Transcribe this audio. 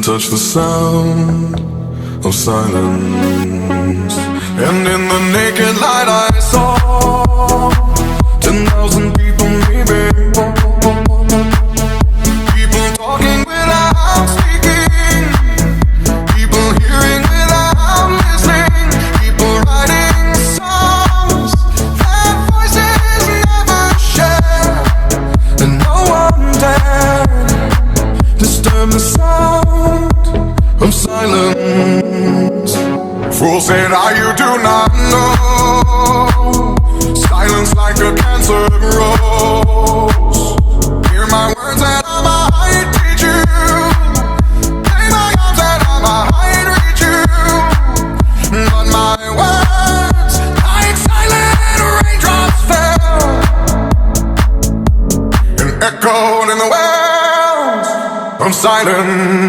touch the sound of silence. And in the naked light I saw 10,000 people maybe. People talking without speaking. People hearing without listening. People writing songs that voices never share. And no one dared disturb the sound of silence. Fool said, you do not know. Silence like a cancer grows. Hear my words and I might teach you. Lay my arms and I might reach you. But my words, like silent raindrops fell and echoed in the wells of silence.